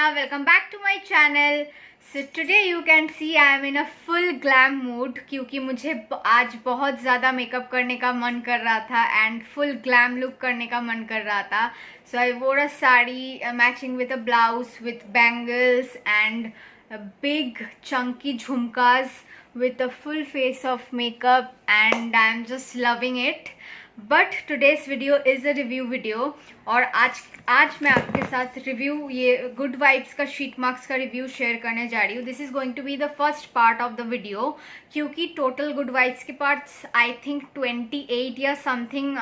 Shobhana, welcome back to my channel. So today you can see I am in a full glam mood क्योंकि मुझे आज बहुत ज़्यादा makeup करने का मन कर रहा था and full glam look करने का मन कर रहा था. So I wore a sari matching with a blouse with bangles and big chunky jhumkas with a full face of makeup and I am just loving it. But today's video is a review video और आज मैं आपके साथ review ये good vibes का sheet marks का review share करने जा रही हूँ. This is going to be the first part of the video क्योंकि टोटल गुड वाइब्स के पार्ट्स आई थिंक 28 या समथिंग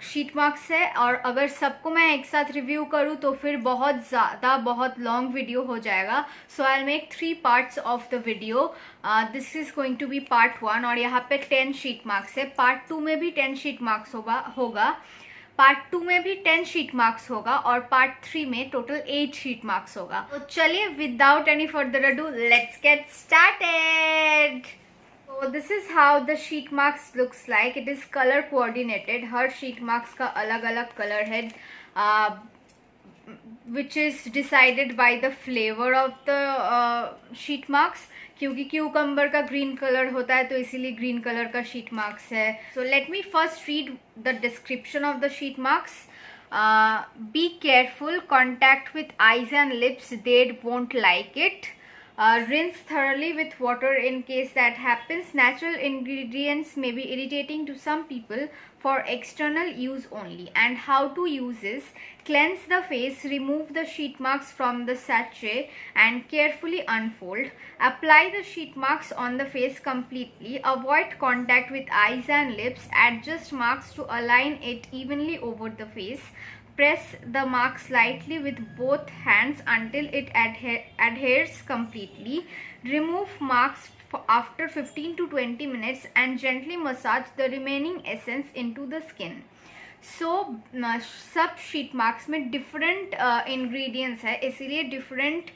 शीट मार्क्स है और अगर सबको मैं एक साथ रिव्यू करूँ तो फिर बहुत लॉन्ग वीडियो हो जाएगा. So I will make 3 parts of the video. This is going to be part 1 और यहाँ पे 10 शीट मार्क्स है. पार्ट 2 में भी 10 शीट मार्क्स होगा. पार्ट 2 में भी 10 शीट मार्क्स होगा और पार्ट 3 में टोटल 8 शीट मार्क्स होगा. तो चलिए without any further ado let's get started. So this is how the sheet marks looks like. It is color coordinated. Her sheet marks का अलग अलग color है, which is decided by the flavor of the sheet marks. क्योंकि cucumber का green color होता है तो इसीलिए green color का sheet marks है. So let me first read the description of the sheet marks. Be careful. Contact with eyes and lips. They won't like it. Rinse thoroughly with water in case that happens. Natural ingredients may be irritating to some people for external use only. And how to use is cleanse the face, remove the sheet marks from the sachet and carefully unfold. Apply the sheet marks on the face completely. Avoid contact with eyes and lips. Adjust marks to align it evenly over the face. Press the mark slightly with both hands until it adheres completely. Remove marks after 15 to 20 minutes and gently massage the remaining essence into the skin. So सब sheet marks में different ingredients है इसीलिए different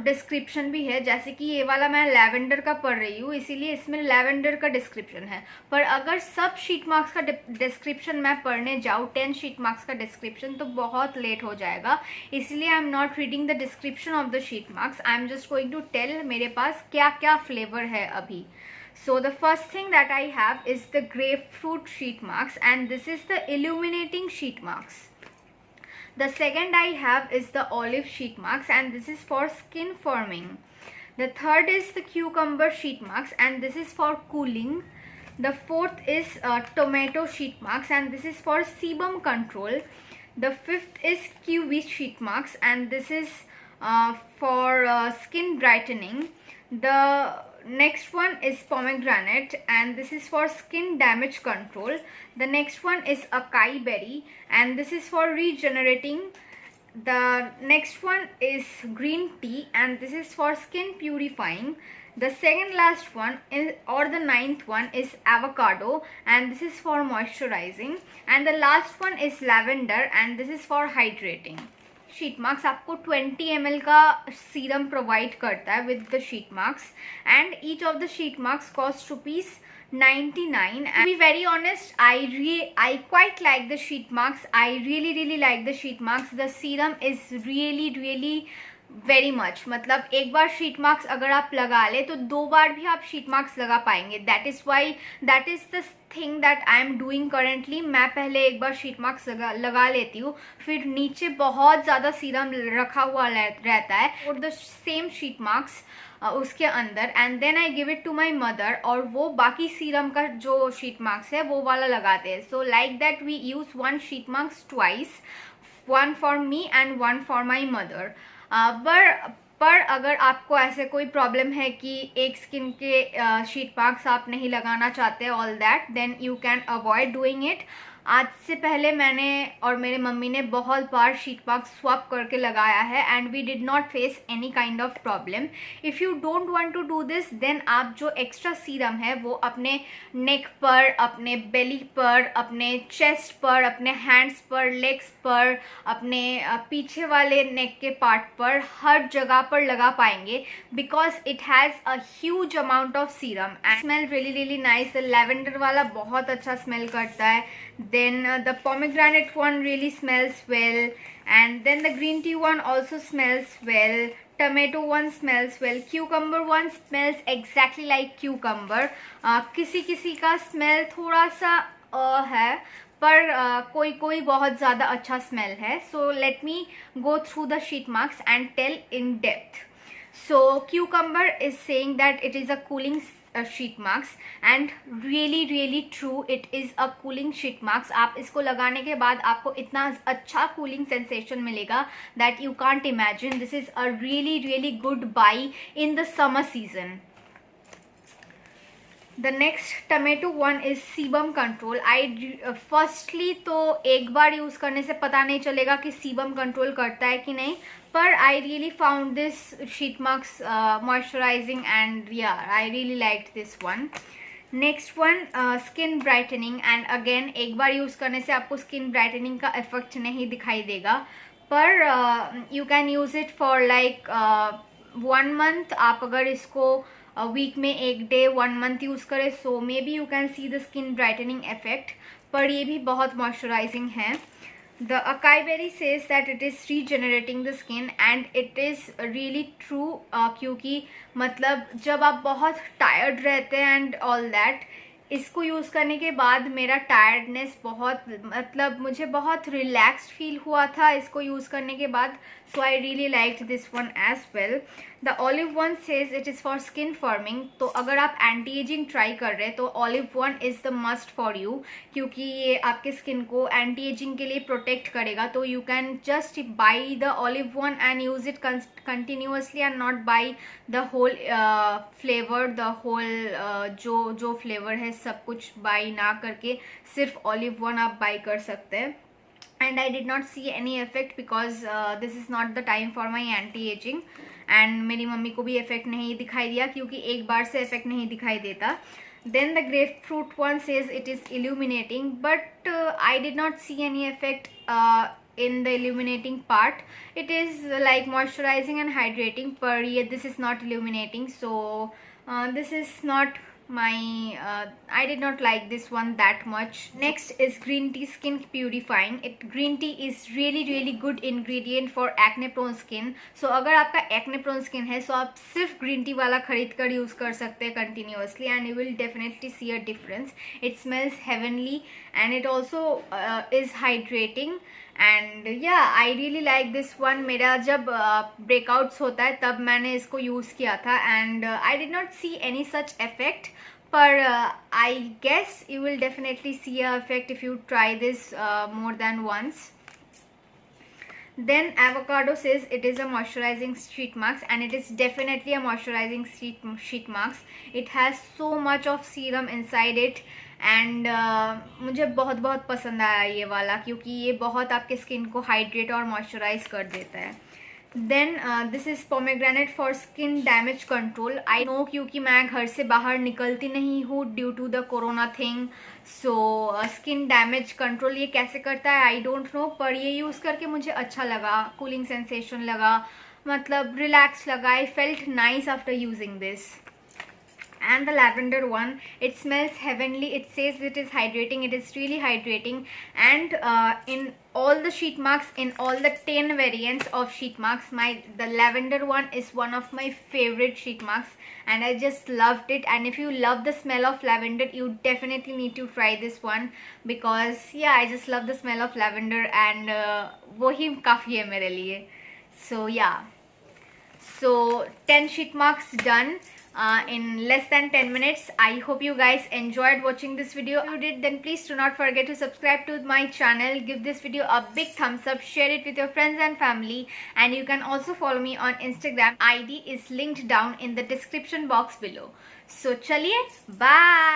description भी है. जैसे कि ये वाला मैं लैवेंडर का पढ़ रही हूँ इसीलिए इसमें लैवेंडर का डिस्क्रिप्शन है. पर अगर सब शीट मार्क्स का डिस्क्रिप्शन मैं पढ़ने जाऊँ 10 शीट मार्क्स का डिस्क्रिप्शन तो बहुत लेट हो जाएगा. इसलिए I am not reading the description of the sheet marks. I am just going to tell मेरे पास क्या क्या फ्लेवर है अभी. So the first thing that I have is the grapefruit sheet marks and this is the illuminating sheet marks. The second I have is the olive sheet marks and this is for skin firming. The third is the cucumber sheet marks and this is for cooling. The fourth is tomato sheet marks and this is for sebum control. The fifth is kiwi sheet marks and this is for skin brightening. The next one is pomegranate and this is for skin damage control. The next one is acai berry and this is for regenerating. The next one is green tea and this is for skin purifying. The second last one is, or the ninth one, is avocado and this is for moisturizing. And the last one is lavender and this is for hydrating. Sheet marks आपको 20 ml का serum provide करता है with the sheet marks and each of the sheet marks cost ₹99. And to be very honest, I quite like the sheet marks. I really like the sheet marks. The serum is really very much. मतलब एक बार sheet marks अगर आप लगा ले तो 2 बार भी आप sheet marks लगा पाएंगे. That is the thing that I am doing currently. मैं पहले एक बार शीट मार्क्स लगा लेती हूँ फिर नीचे बहुत ज़्यादा सीरम रखा हुआ रहता है और द सेम शीट मार्क्स उसके अंदर and then I give it to my mother और वो बाकी सीरम का जो शीट मार्क्स है वो वाला लगाते हैं. So like that we use 1 sheet marks twice, 1 for me and 1 for my mother. पर अगर आपको ऐसे कोई प्रॉब्लम है कि एक स्किन के शीट मार्क्स आप नहीं लगाना चाहते all that then you can avoid doing it. आज से पहले मैंने और मेरे मम्मी ने बहुत बार शीट मार्क्स स्वैप करके लगाया है and we did not face any kind of problem. If you don't want to do this then आप जो एक्स्ट्रा सीरम है वो अपने नेक पर, अपने बेली पर, अपने चेस्ट पर, अपने हैंड्स पर, लेग्स पर, अपने पीछे वाले नेक के पार्ट पर, हर जगह पर लगा पाएंगे because it has a huge amount of serum and smell really nice. Lavender वाला बहुत अच्छा स्मेल करता है. Then the pomegranate one really smells well and then the green tea one also smells well, tomato one smells well, cucumber one smells exactly like cucumber. किसी किसी का smell थोड़ा सा है, पर कोई कोई बहुत ज़्यादा अच्छा स्मेल है. So let me go through the sheet marks and tell in depth. So cucumber is saying that it is a cooling sheet marks, and really true, it is a cooling sheet marks. आप इसको लगाने के बाद आपको इतना अच्छा cooling sensation मिलेगा that you can't imagine. This is a really good buy in the summer season. The next tomato one is sebum control. Firstly तो एक बार यूज करने से पता नहीं चलेगा कि sebum control करता है कि नहीं, पर I really found this sheet marks moisturizing, and yeah, I really liked this one. Next one skin brightening, and again एक बार यूज करने से आपको skin brightening का effect नहीं दिखाई देगा, पर you can use it for like 1 month. आप अगर इसको वीक में एक डे 1 मंथ यूज करें, so maybe you can see the skin brightening effect, पर ये भी बहुत मॉइस्चराइजिंग है. The acai berry says that it is regenerating the skin, and it is really true, क्योंकि मतलब जब आप बहुत टायर्ड रहते हैं एंड ऑल दैट, इसको यूज़ करने के बाद मेरा टायर्डनेस बहुत, मतलब मुझे बहुत रिलैक्स्ड फील हुआ था इसको यूज़ करने के बाद. So I really liked this one as well. The olive one says it is for skin forming. तो अगर आप एंटी एजिंग ट्राई कर रहे हैं तो olive one is the must for you, क्योंकि ये आपके स्किन को एंटी एजिंग के लिए प्रोटेक्ट करेगा. तो you can just buy the olive one and use it continuously, and not buy the whole flavour, the whole जो फ्लेवर है सब कुछ बाई ना करके सिर्फ ऑलिव वन आप बाई कर सकते हैं. And I did not see any effect because this is not the time for my anti-aging, and मेरी मम्मी को भी effect नहीं दिखाई दिया, क्योंकि एक बार से effect नहीं दिखाई देता. Then the grapefruit one says it is illuminating, but I did not see any effect in the illuminating part. It is like moisturizing and hydrating, but yeah, this is not illuminating, so this is not my I did not like this one that much. Next is green tea skin purifying. Green tea is really good ingredient for acne prone skin. So अगर आपका acne prone skin है, so आप सिर्फ green tea वाला खरीद कर use कर सकते हैं continuously, and you will definitely see a difference. It smells heavenly, and it also is hydrating. And yeah I really like this one. मेरा जब ब्रेकआउट्स होता है तब मैंने इसको यूज़ किया था, and I did not see any such effect, पर I guess you will definitely see a effect if you try this more than once. Then avocado says it is a moisturizing sheet mask, and it is definitely a moisturizing sheet mask. It has so much of serum inside it, and मुझे बहुत पसंद आया ये वाला, क्योंकि ये बहुत आपके स्किन को हाइड्रेट और मॉइस्चराइज कर देता है. Then this is pomegranate for skin damage control. I know, क्योंकि मैं घर से बाहर निकलती नहीं हूँ due to the corona thing. So skin damage control ये कैसे करता है आई डोंट नो, पर ये यूज़ करके मुझे अच्छा लगा, कूलिंग सेंसेशन लगा, मतलब रिलैक्स लगा. I felt nice after using this. And the lavender one, it smells heavenly. It says it is hydrating. It is really hydrating, and in all the sheet marks, in all the 10 variants of sheet marks, the lavender one is one of my favorite sheet marks, and I just loved it. And if you love the smell of lavender, you definitely need to try this one, because yeah, I just love the smell of lavender, and वो ही काफ़ी है मेरे लिए. So yeah, so 10 sheet marks done in less than 10 minutes. I hope you guys enjoyed watching this video. If you did, then please do not forget to subscribe to my channel, give this video a big thumbs up, share it with your friends and family, and you can also follow me on Instagram. ID is linked down in the description box below. So chaliye, bye.